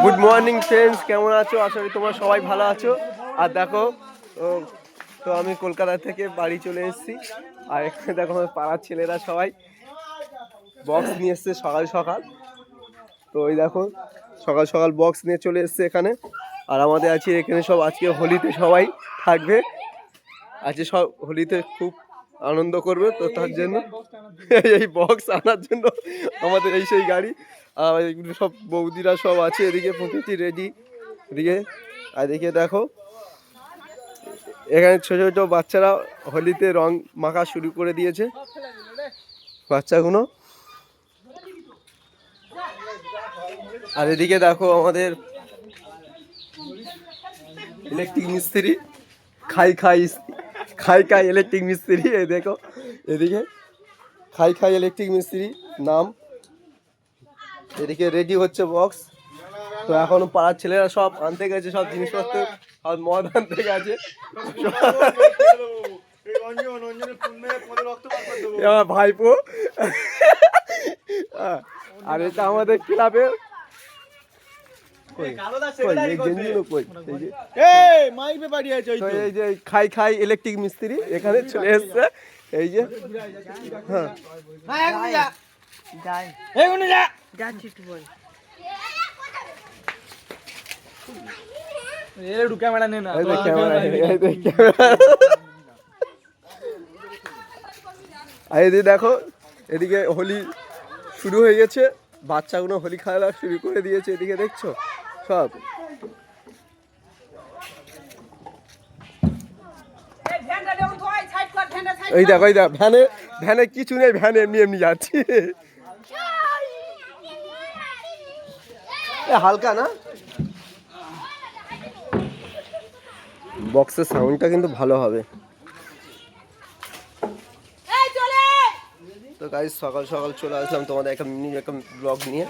Good morning friends, কেমন আছো? আশা করি তোমরা সবাই ভালো আছো। আর দেখো, তো আমি কলকাতা থেকে বাড়ি চলে এসেছি। আর এখানে দেখো আমার পাড়ার ছেলেরা সবাই বক্স নিয়ে এসছে সকাল সকাল। তো ওই দেখো সকাল সকাল বক্স নিয়ে চলে এসছে এখানে। আর আমাদের আছে এখানে সব আজকে হোলিতে সবাই থাকবে, আজকে সব হোলিতে খুব আনন্দ করবে। তো তার জন্য এই বক্স আনার জন্য আমাদের এই সেই গাড়ি। আর এগুলো সব বৌদিরা সব আছে এদিকে, পৌঁছেছি রেডি এদিকে। আর এদিকে দেখো এখানে ছোট ছোট বাচ্চারা হোলিতে রং মাখা শুরু করে দিয়েছে বাচ্চাগুলো। আর এদিকে দেখো আমাদের ইলেকট্রিক মিস্ত্রি, খাই খাই খাই খাই ইলেকট্রিক মিস্ত্রি। এই দেখো এদিকে খাই খাই ইলেকট্রিক মিস্ত্রি নাম। এদিকে রেডি হচ্ছে বক্স। তো এখন পাড়ার ছেলেরা সব আনতে গেছে সব জিনিসপত্র, আর মদ আনতে গেছে আমার ভাইপো। আর এটা আমাদের ক্লাবে এই যে খাই খাই ইলেকট্রিক মিস্ত্রি এখানে চলে এসছে। এই যে দেখো এদিকে হোলি শুরু হয়ে গেছে, বাচ্চাগুলো হোলি খেলা শুরু করে দিয়েছে। এদিকে দেখছো সব এই দেখো, এই দেখ ভ্যানে ভ্যানে কিছু নেই, ভ্যানে এমনি এমনি যাচ্ছি। হালকা না, বক্সের সাউন্ডটা কিন্তু ভালো হবে। তো গাইস সকাল সকাল চলে আসলাম তোমাদের একটা মিনি একটা ব্লগ নিয়ে।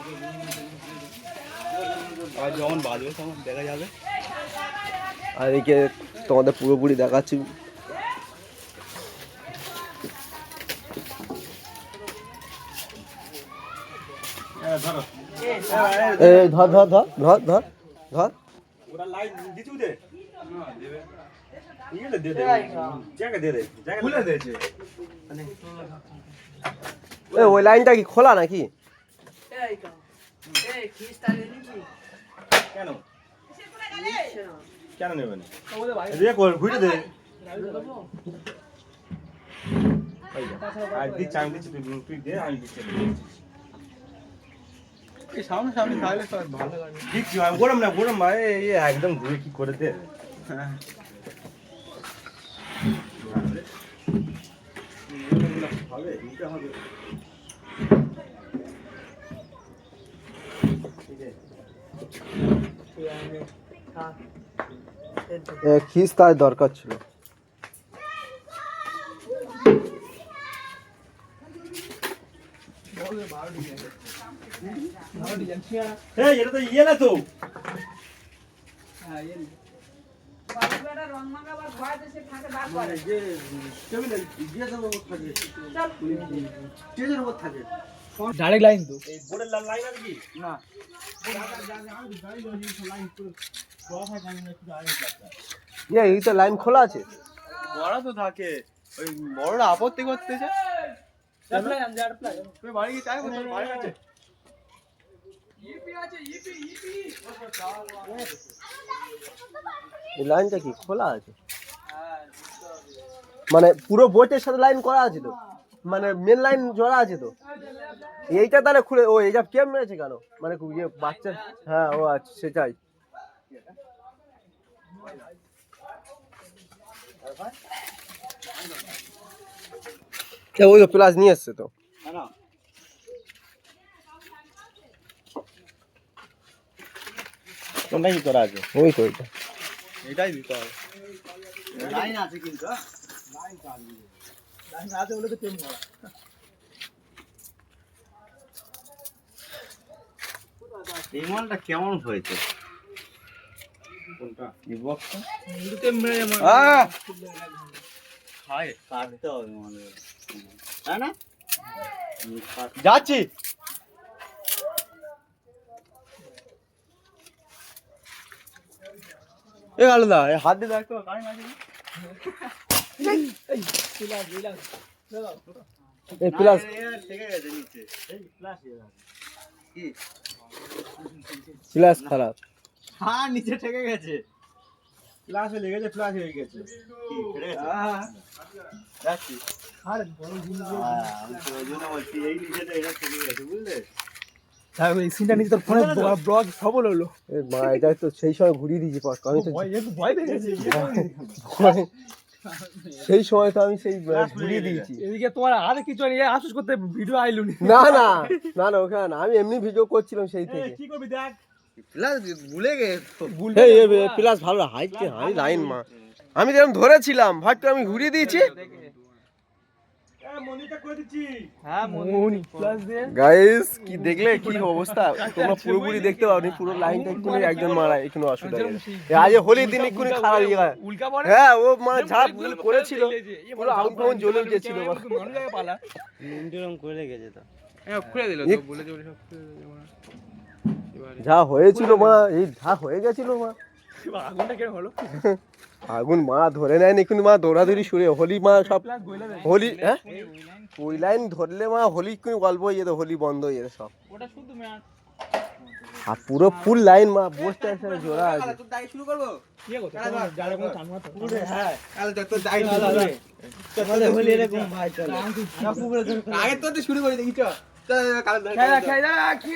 আর যখন বাজবে তখন দেখা যাবে। আর এদিকে তোমাদের পুরোপুরি দেখাচ্ছি। ধর ধর ধর ধর ধর ধর ওই লাইনটা কি খোলা নাকি? কেন কেন নেবেন? ঘুরে দে তুই দে, আমি সামনে খাইলে ভালো দিচ্ছি। আমি গরম না গরম ভাই, একদম ঘুরে কি করে দে। খিস তার দরকার ছিল। এটা তো ইয়ে না তো, ডাইরেক্ট লাইন তো এই বোর্ডের লাইন আছে কি না? এই তো লাইন খোলা আছে, বড় তো থাকে। ওই বড়রা আপত্তি করতেছে। বাড়ি গিয়ে চাই বাড়ি আছে। এই লাইনটা কি খোলা আছে? মানে পুরো বোটের সাথে লাইন করা আছে তো, মানে মেন লাইন জোড়া আছে তো। এইটা তাহলে খুলে ও এইটা কেম মেরেছে কেন? মানে ইয়ে বাচ্চা, হ্যাঁ ও আচ্ছা সেটাই। ওই তো প্লাস নিয়ে এসছে তো। কোনটা কি করা আছে? ওই তো ওইটা এটাই দিতে হবে। লাইন আছে কিন্তু, লাইন আছে বলে তো টেম করা। এই মালটা কেমন হয়েছে? কোনটা এই বক্সটা? টেম মেরে খায় কাটতে হবে মানে, তাই না? যাচ্ছি। এ আলাদা এই হাত দিয়ে দেখতো কারেন্ট আছে এই প্লাস থেকে গেছে নিচে কি প্লাস খারাপ। হ্যাঁ নিচে থেকে গেছে ফ্ল্যাশ হয়ে গেছে ফ্ল্যাশ হয়ে গেছে কি ফেটে গেছে যাচ্ছি আমি তো ওই জন্য বলছি এই নিচেটা এটা থেকে গেছে বুঝলে এই সিনটা নিয়ে তোর ফোনে ব্লগ সফল হলো এ মা এটা তো সেই সময় ঘুরিয়ে দিয়েছি পাক আমি তো ভয় পেয়ে গেছে সেই সময় তো আমি সেই ঘুরিয়ে দিয়েছি। এদিকে তোমার আর কিছু নিয়ে আফসোস করতে ভিডিও আইলো নি না না না না ওখানে না, আমি এমনি ভিডিও করছিলাম সেই থেকে। কি করবি দেখ প্লাস ভুলে গেছে এই প্লাস ভালো হাইট হাই লাইন মা আমি যেরকম ধরেছিলাম ভাটটা আমি ঘুরিয়ে দিয়েছি। মনিটা করে দিচ্ছি হ্যাঁ মনি প্লাস দিয়ে গাইস কি দেখলে কি অবস্থা, তোমরা পুরোপুরি দেখতে পাওনি, পুরো লাইনটা একটু একজন মারা এখানে অসুবিধা নেই। আজ হোলির দিন একটু খারাপ হয়ে গেল। উল্কা পড়ে হ্যাঁ ও মানে যা ভুল করেছিল পুরো আউট পাউন্ড জ্বলে গেছিল। মানুষ জায়গায় পালা ইন্টারম করে গেছে তো খুলে দিল তো বলে বলে সব খুলে দিল যা হয়েছিল মা, এই যা হয়ে গেছিল মা, আগুনটা কেন হলো আগুন মা ধরে নেয়নি কিন্তু মা দৌড়াদৌড়ি শুরু হোলি মা সব হোলি হ্যাঁ ওই লাইন ধরলে মা হোলি কিন্তু গল্প হয়ে যেত, হোলি বন্ধ হয়ে যেত সব। ওটা শুধু ম্যাচ আর পুরো ফুল লাইন মা বসতে একসাথে জোড়া আছে। তোর দাই শুরু করব কি করতে যারা কোন টানমা তো পুরো হ্যাঁ তাহলে তোর দাই শুরু করে চলে হোলি এরকম ভাই চলে আগে তো শুরু করে দেখি চল কাল খেলা খেলা কি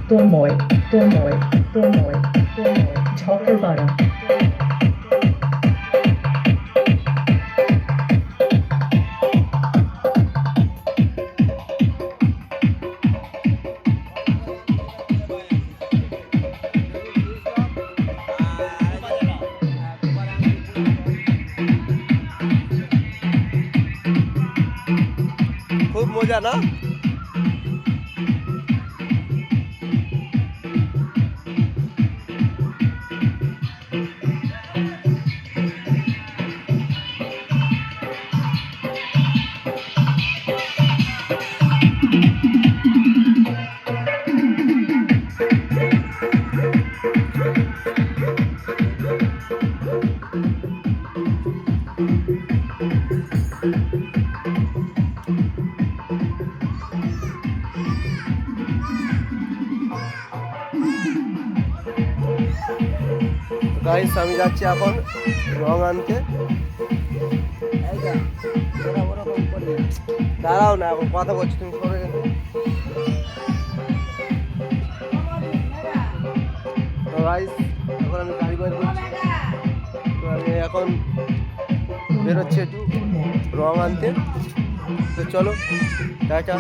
Tomoy, Chocolbara. খুব মজা না? গাইস আমি যাচ্ছি এখন রং আনতে। দাঁড়াও না এখন কথা বলছি, তুমি সরে গেছো। তো গাইস এখন আমি গাড়ি বের করছি, তো আমি এখন বেরোচ্ছি একটু রং আনতে। তো চলো টাটা।